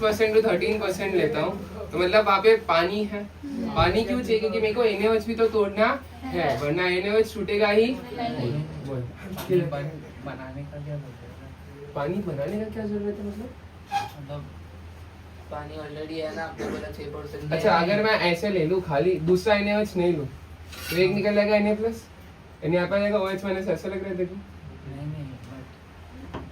6% to 13% लेता हूँ तो मतलब वहाँ पे पानी है। पानी क्यों चाहिए? क्योंकि मेरे को NaOH भी तो तोड़ना है, वरना NaOH छूटेगा ही नहीं। बनाने का क्या जरूरत है? पानी बनाने का क्या जरूरत है? मतलब पानी ऑलरेडी है ना, आपने बोला 6%। अच्छा, अगर मैं ऐसे ले लूँ खाली, दूसरा NaOH नहीं लूँ तो एक निकल जाएगा Na+, यहाँ पे आ जाएगा OH माइनस, ऐसा लग रहा है देखो। नहीं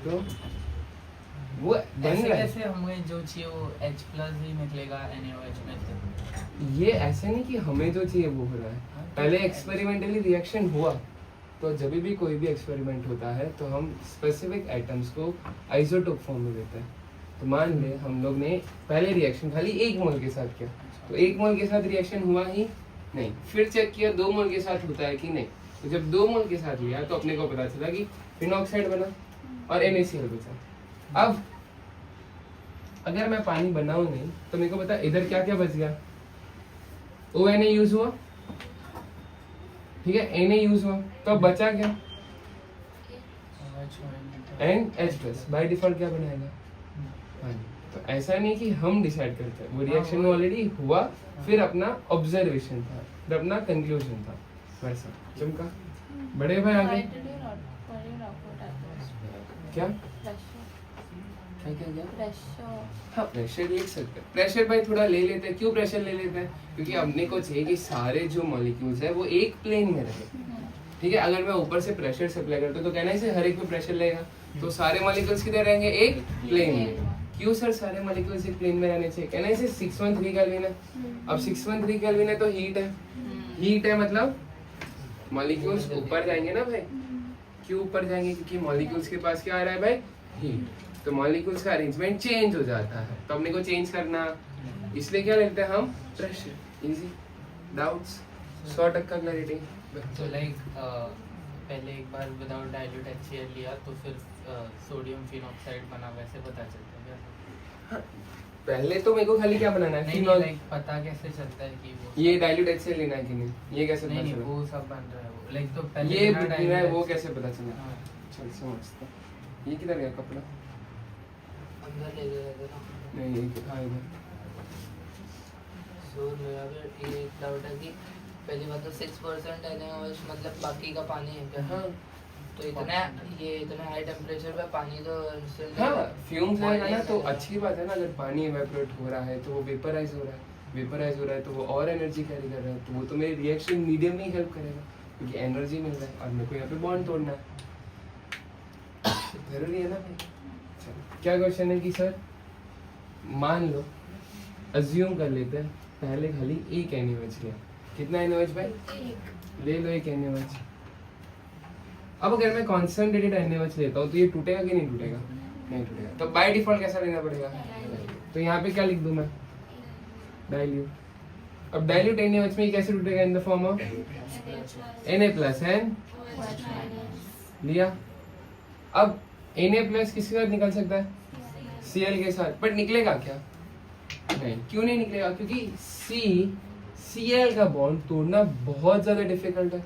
तो वो बन रहा है। कैसे हमें जो चाहिए वो H+ ही निकलेगा NaOH में से। ये ऐसे नहीं कि हमें जो चाहिए वो हो रहा है, पहले एक्सपेरिमेंटली रिएक्शन हुआ। तो जब भी कोई भी एक्सपेरिमेंट होता है तो हम स्पेसिफिक एटम्स को आइसोटोप फॉर्म में देते हैं। तो मान ले हम लोग ने पहले रिएक्शन खाली 1 मोल के साथ किया, तो 1 मोल के साथ रिएक्शन हुआ ही नहीं। फिर चेक किया 2 मोल के साथ होता है कि नहीं, तो जब 2 मोल के साथ लिया तो अपने को पता चला कि फिनॉक्साइड बना और NaCl बचा। अब अगर मैं पानी बनाऊं नहीं तो मेरे को पता इधर क्या क्या बच गया। ONA यूज हुआ, ठीक है, Na यूज हुआ, तो अब बचा क्या? NH+। बाय डिफॉल्ट क्या बनाएगा? पानी। तो ऐसा नहीं कि हम डिसाइड करते हैं, वो रिएक्शन में ऑलरेडी हुआ, फिर अपना ऑब्जर्वेशन था, फिर अपना कंक्लूजन था। वैसा चमका बड़े भाई आगे क्या हाँ, प्रेशर लिख सकते हैं। प्रेशर भाई थोड़ा ले लेते हैं। क्यों प्रेशर ले लेते हैं? क्योंकि अपने को चाहिए कि सारे जो मॉलिक्यूल्स है वो एक प्लेन में रहे, ठीक है। अगर मैं ऊपर से प्रेशर सप्लाई करता हूँ तो कहना है हर एक में प्रेशर लेगा, तो सारे मॉलिक्यूल्स किधर रहेंगे? एक प्लेन में। क्यों सर सारे मॉलिक्यूल्स एक प्लेन में रहने चाहिए? कहना है 613 केल्विन है। अब 613 केल्विन है तो हीट है, हीट है मतलब मॉलिक्यूल्स ऊपर जाएंगे ना भाई। क्यों ऊपर जाएंगे? क्योंकि मॉलिक्यूल्स के पास क्या आ रहा है भाई? हीट। तो मॉलिक्यूल्स का अरेंजमेंट चेंज हो जाता है, तो अपने को चेंज करना, इसलिए क्या लिखते हैं हम? प्रेशर। Easy doubts? 100% क्लैरिटी। तो लाइक पहले एक बार विदाउट डाइल्यूट HCl लिया तो फिर सोडियम फिनॉक्साइड बना, वैसे पता चलता है क्या? हाँ, पहले तो मेरे को खाली क्या बनाना है? फिनॉल। लाइक पता कैसे चलता है कि वो ये डाइल्यूट HCl लेना है कि नहीं, ये कैसे पता नहीं चला? वो सब बन रहा है वो, लाइक तो पहले ये बिना है वो कैसे पता चला? हाँ। चल समझता। ये किधर गया कपड़ा? अंदर ले गया था ना। नहीं ये हाँ इधर। सो मेरा भी ये डाउट है कि पहली बात तो 6% NaOH मतलब बाकी का पानी है क्या? हाँ तो इतना ये इतना हाई टेम्परेचर पे पानी तो हाँ फ्यूम्स आएगा ना, तो अच्छी बात है ना। अगर पानी इवेपोरेट हो रहा है तो वो वेपराइज हो रहा है, वेपराइज हो रहा है तो वो और एनर्जी कैरी कर रहा है, तो वो तो मेरे रिएक्शन मीडियम में ही हेल्प करेगा, क्योंकि एनर्जी मिल रहा है और मेरे को यहाँ पे बॉन्ड तोड़ना है। जरूरी है ना भाई। चलो क्या क्वेश्चन है कि सर मान लो, अज्यूम कर लेते हैं पहले खाली एक NaOH लिया। कितना NaOH भाई? ले लो एक NaOH। अब अगर मैं कॉन्सेंट्रेटेड NaOH लेता हूँ तो ये टूटेगा कि नहीं टूटेगा? नहीं टूटेगा। तो बाय डिफॉल्ट कैसा लेना पड़ेगा? तो यहाँ पे क्या लिख दूं मैं? डाइल्यूट। अब डाइल्यूट NaOH में कैसे टूटेगा? In the form of Na+N लिया। अब Na+ किसके साथ निकल सकता है? Cl के साथ। बट निकलेगा क्या? नहीं। क्यों नहीं निकलेगा? क्योंकि Cl का बॉन्ड तोड़ना बहुत ज्यादा डिफिकल्ट है।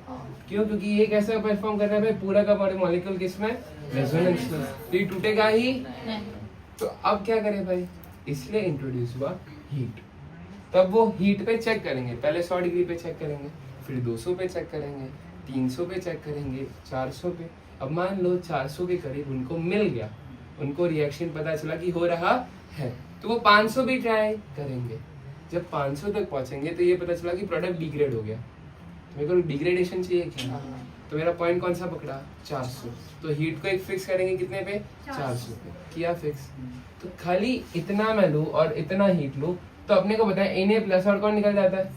क्यों? क्योंकि ये कैसा परफॉर्म कर रहा है भाई? पूरा का पूरा मॉलिक्यूल किसमें? रेजोनेंस में। तो ये टूटेगा ही नहीं। तो अब क्या करें भाई? इसलिए इंट्रोड्यूस हुआ हीट। तब वो हीट पे चेक करेंगे, पहले 100 डिग्री पे चेक करेंगे, फिर 200 पे चेक करेंगे, 300 पे चेक करेंगे, 400 पे। अब मान लो 400 के करीब उनको मिल गया, उनको रिएक्शन पता चला कि हो रहा है, तो वो 500 भी ट्राई करेंगे। जब 500 तक पहुंचेंगे तो ये पता चला कि प्रोडक्ट डिग्रेड हो गया। मेरे को डिग्रेडेशन चाहिए क्या? तो मेरा पॉइंट कौन सा पकड़ा? 400। तो हीट को एक फिक्स करेंगे कितने पे? 400 पे। किया फिक्स। तो खाली इतना मैं लूं और इतना हीट लूं तो अपने को पता है Na+ और कौन निकल जाता है?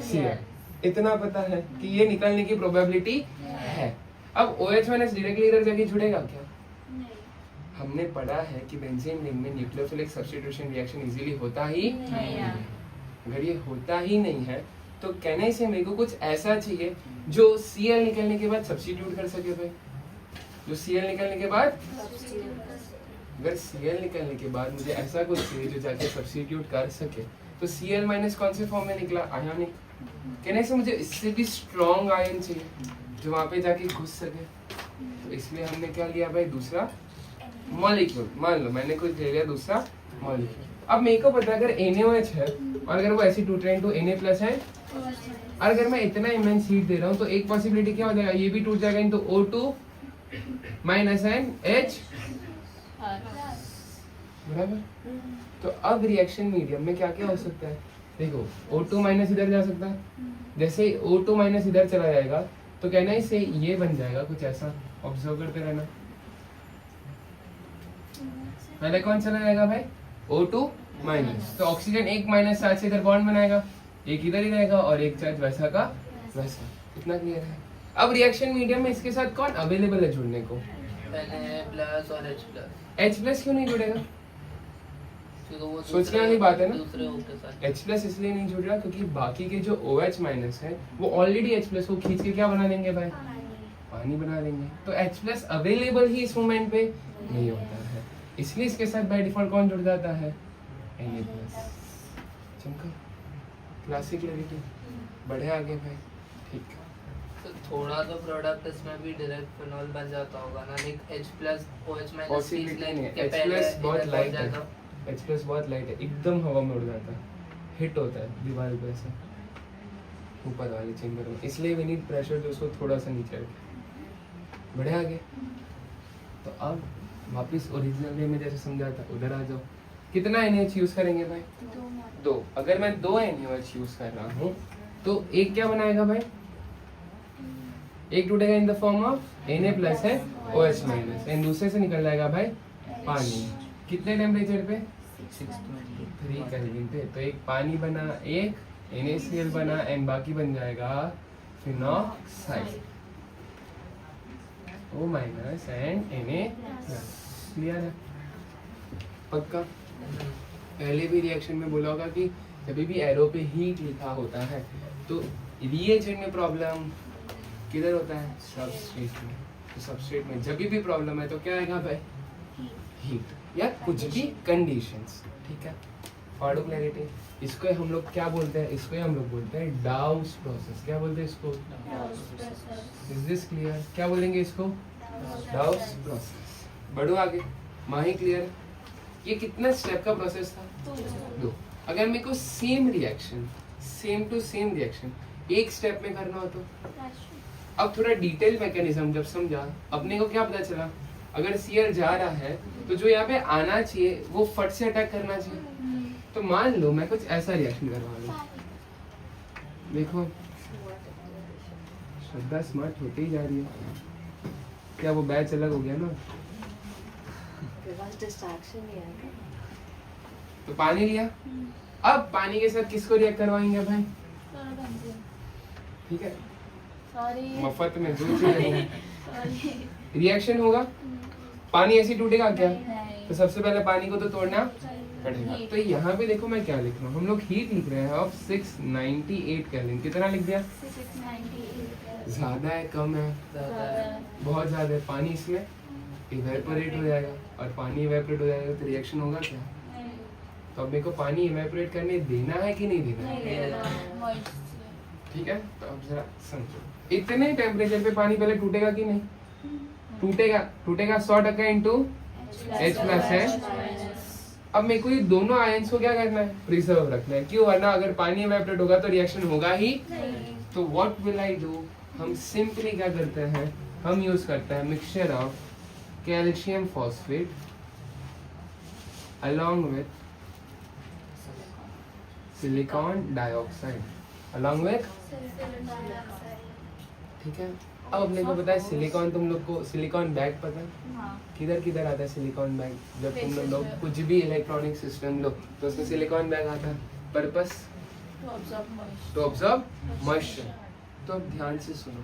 Cl। इतना पता है कि ये निकलने की प्रोबेबिलिटी है। अब OH- डायरेक्टली इधर जाके जुड़ेगा क्या? हमने पढ़ा है कि बेंजीन रिंग में न्यूक्लियोफिलिक सब्स्टिट्यूशन रिएक्शन इजीली होता ही नहीं। अगर ये होता ही नहीं है तो कहने से मेरे को कुछ ऐसा चाहिए जो Cl निकलने के बाद सब्स्टिट्यूट कर सके भाई। जो Cl निकलने के बाद, अगर Cl निकलने के बाद मुझे ऐसा कुछ चाहिए जो जाके सब्स्टिट्यूट कर सके, तो Cl- कौन से फॉर्म में निकला? आयोनिक। कहने से मुझे इससे भी स्ट्रॉन्ग आयन चाहिए जो वहां पे जाके घुस सके। तो इसलिए हमने क्या लिया भाई? दूसरा मॉलिक्यूल। मान लो मैंने कुछ ले लिया दूसरा मॉलिक्यूल। अब मेरे को पता है अगर NaOH है और अगर वो Ac2 into Na प्लस है, और अगर मैं इतना इमेंस हीट दे रहा हूँ तो एक पॉसिबिलिटी क्या हो जाएगा, ये भी टूट जाएगा into O2 माइनस NH, बराबर। तो अब रिएक्शन मीडियम में क्या क्या हो सकता है, देखो O2 माइनस इधर जा सकता है, जैसे O2 माइनस इधर चला जाएगा तो कहना है इससे ये बन जाएगा कुछ ऐसा, ऑब्जर्व करते रहना। पहले कौन चला जाएगा भाई, O2 माइनस, तो ऑक्सीजन एक माइनस चार्ज से इधर बॉन्ड बनाएगा, एक इधर ही रहेगा और एक चार्ज वैसा का वैसा। इतना क्लियर है। अब रिएक्शन मीडियम में इसके साथ कौन अवेलेबल है जुड़ने को, प्लस और H प्लस क्यों नहीं जुड़ेगा, वो सोचने वाली बात है ना। दूसरे O के साथ H प्लस इसलिए नहीं जुड़ रहा क्योंकि बाकी के जो OH माइनस है वो ऑलरेडी H प्लस को खींच के क्या बना देंगे भाई, पानी बना देंगे। तो H प्लस अवेलेबल ही इस मोमेंट पे नहीं होता है, इसलिए इसके साथ बाय डिफॉल्ट कौन जुड़ जाता है, Na प्लस। चमका क्लासिक क्लैरिटी, बढ़े आगे भाई, ठीक है। तो थोड़ा तो प्रोडक्ट इसमें भी डायरेक्ट फिनॉल बन जाता होगा ना, like H plus OH minus possibility नहीं है, H प्लस बहुत लाइट है, H प्लस बहुत लाइट है, एकदम हवा में उड़ जाता है, हिट होता है दीवार पे से ऊपर वाले चेंबर में, इसलिए वी नीड प्रेशर जो उसको थोड़ा सा नीचे रखे। बढ़े आगे। तो अब वापस ओरिजिनल वे में जैसे समझा था उधर आ जाओ। कितना NaOH यूज करेंगे भाई, 2। अगर मैं 2 NaOH यूज कर रहा हूँ तो एक क्या बनाएगा भाई, एक टूटेगा in the form of Na plus है OH माइनस, एंड दूसरे से निकल जाएगा भाई पानी। कितने टेम्परेचर पे, 623 केल्विन पे। तो एक पानी बना, एक NaCl बना, एंड बाकी बन जाएगा phenoxide O minus and Na plus. Clear है, पक्का। पहले भी रिएक्शन में बोला होगा कि जब भी एरो पे हीट लिखा होता है तो रिएजेंट में प्रॉब्लम किधर होता है, सबस्ट्रेट में। तो सबस्ट्रेट में जब भी प्रॉब्लम है तो क्या आएगा भाई, हीट या कुछ भी कंडीशंस, ठीक है। ऑर्डो क्लैरिटी, इसको हम लोग क्या बोलते हैं, इसको हम लोग बोलते हैं डाउस प्रोसेस। क्या बोलते हैं इसको, इज दिस क्लियर, क्या बोलेंगे इसको, डाउस प्रोसेस। बढ़ो आगे, माही क्लियर। ये कितना स्टेप का प्रोसेस था, 2। अगर मेरे को same reaction, same to same reaction एक स्टेप में करना हो तो, अब थोड़ा डिटेल मैकेनिज्म जब समझा, अपने को क्या पता चला, अगर Cl जा रहा है तो जो यहाँ पे आना चाहिए वो फट से अटैक करना चाहिए। तो मान लो मैं कुछ ऐसा रिएक्शन करवा लूं, देखो श्रद्धा स्मार्ट होती ही जा रही है, क्या वो बैच अलग हो गया ना, डिस्ट्रैक्शन ही है। तो पानी लिया, अब पानी के साथ किसको रिएक्ट करवाएंगे भाई, ठीक है, मफत में दूध रिएक्शन होगा, पानी ऐसे टूटेगा क्या, तो सबसे पहले पानी को तो तोड़ना पड़ेगा। तो यहाँ पे देखो मैं क्या लिख रहा हूँ, हम लोग हीट लिख रहे हैं अब 698 केल्विन। कितना लिख दिया, 698। ज्यादा है कम है, बहुत ज्यादा है। पानी इसमें इवेपोरेट हो जाएगा, और पानी इवेपोरेट हो जाएगा तो रिएक्शन होगा क्या, तो अब मेरे को पानी इवेपोरेट करने देना है कि नहीं देना है, ठीक है। तो अब जरा समझो, इतने टेम्परेचर पे पानी पहले टूटेगा कि नहीं, टूटेगा 100% इंटू H प्लस है। अब मेरे को ये दोनों आयंस को क्या करना है, प्रिजर्व रखना है, क्यों, वरना अगर पानी इवेपोरेट होगा तो रिएक्शन होगा ही। तो व्हाट विल आई डू, हम सिंपली क्या करते हैं, हम यूज करते हैं mixture of calcium phosphate along with silicon dioxide along with, ठीक है। अब अपने को पता है सिलिकॉन, तुम लोग को सिलिकॉन बैग पता है, किधर किधर आता है सिलिकॉन बैग, जब तुम लोग कुछ भी इलेक्ट्रॉनिक सिस्टम लो तो उसमें सिलिकॉन बैग आता है, पर्पस टू ऑब्जर्व मॉइस्चर। तो अब ध्यान से सुनो,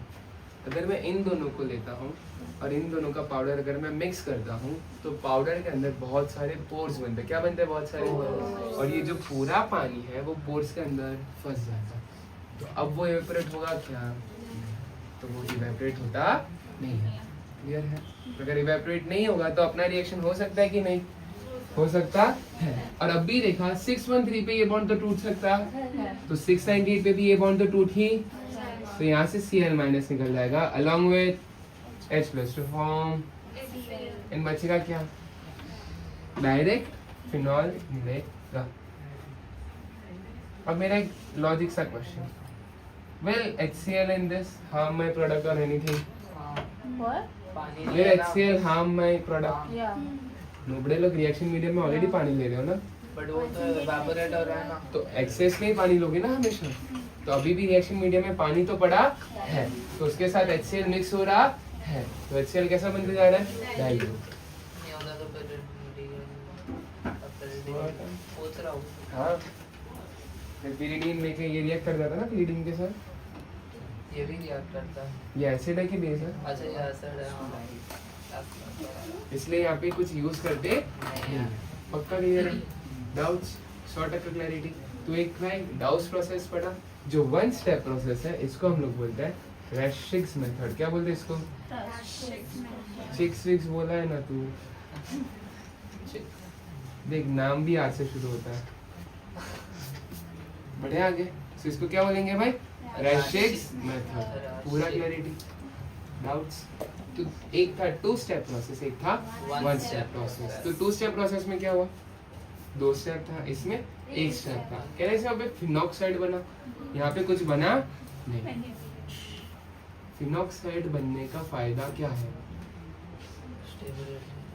अगर मैं इन दोनों को लेता हूँ और इन दोनों का पाउडर अगर मैं मिक्स करता हूँ तो पाउडर के अंदर बहुत सारे पोर्स बनते हैं, क्या बनते हैं, बहुत सारे पोर्स, और ये जो पूरा पानी है वो पोर्स के अंदर फंस जाता है। तो अब वो इवेपोरेट होगा क्या, तो वो इवेपोरेट होता नहीं है, क्लियर है। तो अगर इवेपोरेट नहीं होगा तो अपना रिएक्शन हो सकता है कि नहीं हो सकता है। और अब भी देखा 613 पे ये बॉन्ड तो टूट सकता है, तो 698 पे भी ये बॉन्ड तो टूट ही, तो यहाँ से Cl माइनस निकल जाएगा along with H plus two form, इन बचेगा क्या, डायरेक्ट फिनॉल ला। अब मेरा एक लॉजिक सा question, will HCl in this harm my product or anything? What? पानी Will लेना HCl harm my product? Yeah. बड़े लोग रिएक्शन मीडियम में ऑलरेडी पानी ले रहे हो ना, बट वो तो evaporate हो रहा है ना। तो एक्सेस में ही पानी लोगे ना हमेशा। तो अभी भी रिएक्शन मीडियम में पानी तो पड़ा है, तो उसके साथ HCl मिक्स हो रहा है, तो HCl कैसा बनते जा रहा है? डाइल्यूट। ये होता तो पूछ रहा हूँ। हाँ, पिरिडीन लेके ये रिएक्ट कर जाता है ना पिरिडीन के साथ। ये भी रिएक्ट करता है। ये एसिड है कि बेस है? अच्छा ये एसिड है हाँ। इसलिए यहाँ पे कुछ यूज करते हैं। पक्का क्लियर है? डाउट्स? 100% क्लैरिटी। तो एक डाउस प्रोसेस पढ़ा, जो वन स्टेप प्रोसेस है, इसको हम लोग बोलते हैं रेशिक्स मेथड। क्या बोलते हैं इसको? चिक्स विक्स बोला है ना तू, देख नाम भी आज से शुरू होता है। बढ़े आगे, तो इसको क्या बोलेंगे भाई? रेशिक्स मेथड। पूरा क्लैरिटी? डाउट्स? तो एक था 2 स्टेप प्रोसेस, एक था 1 स्टेप प्रोसेस। तो 2 स्टेप प्रोसेस में क्या हुआ? 2 स्टेप था, इसमें 1 स्टेप था। कहने से यहाँ पे फिनॉक्साइड बना, यहाँ पे कुछ बना नहीं। फिनॉक्साइड बनने का फायदा क्या है?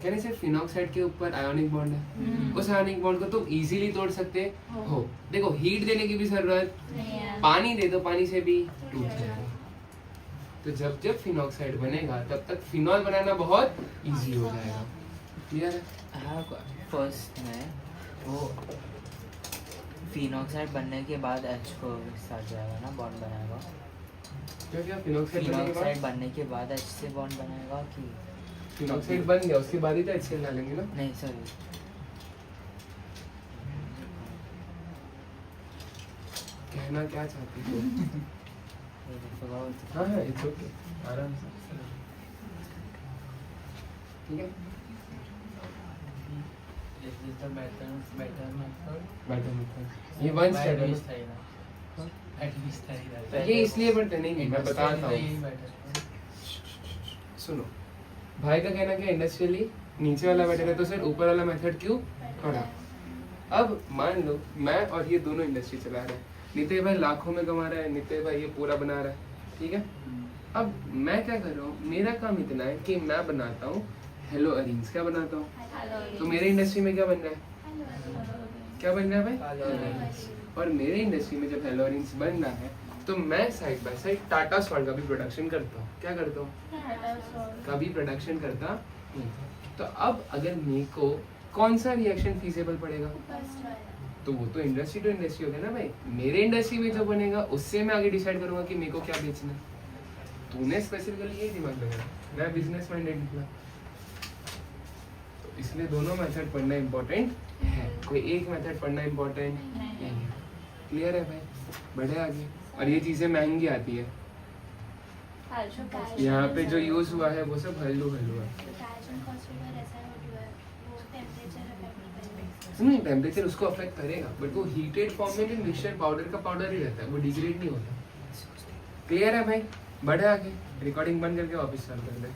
कहने से फिनॉक्साइड के ऊपर आयोनिक बॉन्ड है, उस आयोनिक बॉन्ड को तुम इजीली तोड़ सकते हो। देखो हीट देने की भी जरूरत, पानी दे दो, पानी से भी टूट जाएगा। तो जब जब फिनॉक्साइड बनेगा तब तक फिनॉल बनाना बहुत इजी हो जाएगा। क्लियर है? हाँ, फर्स्ट में वो फिनॉक्साइड बनने के बाद H को साथ जाएगा ना, बॉन्ड बनाएगा। क्या क्या फिनॉक्साइड बनने के फिनॉक्साइड बाद? बनने के बाद H से बॉन्ड बनाएगा कि फिनॉक्साइड बन गया उसके बाद ही तो HCl डालेंगे ना। नहीं? सॉरी, कहना क्या चाहती हो? हाँ हाँ, इट्स ओके, आराम से। ठीक है, This is the better method. बैठो बैठो। ये 1 स्टेप है ना। At least था ये इसलिए पढ़ते नहीं, मैं बताता हूँ। यही better। सुनो, भाई का कहना क्या, इंडस्ट्रियली नीचे वाला मेथड है तो सर ऊपर वाला मेथड क्यों पढ़ा? अब मान लो मैं और ये दोनों इंडस्ट्री चला रहे हैं, नित्य भाई लाखों में कमा रहा है, नित्य भाई ये पूरा बना रहा है, ठीक है। अब मैं क्या कर रहा हूँ, मेरा काम इतना है कि मैं बनाता हूँ हेलो अरीन्स। क्या बनाता हूँ? तो मेरे इंडस्ट्री में क्या बन रहा है? क्या बन रहा है भाई? और मेरे इंडस्ट्री में जब हेलो अरीन्स बन रहा है तो मैं side by side Tata salt का भी प्रोडक्शन करता हूँ। क्या करता हूँ? का भी प्रोडक्शन करता हूँ। तो अब अगर मेरे को कौन सा रिएक्शन फीजेबल पड़ेगा, तो वो तो इंडस्ट्री टू इंडस्ट्री हो गया ना भाई। मेरे इंडस्ट्री में जो बनेगा उससे मैं आगे डिसाइड करूंगा कि मेरे को क्या बेचना है। तूने स्पेसिफिकली ये दिमाग लगाया, मैं बिजनेस माइंडेड निकला, तो इसलिए दोनों मेथड पढ़ना इम्पोर्टेंट है, कोई एक मेथड पढ़ना इम्पोर्टेंट नहीं है। क्लियर है भाई? बढ़े आगे। और ये चीजें महंगी आती है, यहाँ पे जो यूज हुआ है वो सब हल्लू हल्लू है। नहीं, टेम्परेचर उसको अफेक्ट करेगा, बट वो हीटेड फॉर्म में भी मिक्सचर पाउडर का पाउडर ही रहता है, वो डिग्रेड नहीं होता। क्लियर है भाई? बढ़े आगे, रिकॉर्डिंग बंद करके वापस चालू कर दे।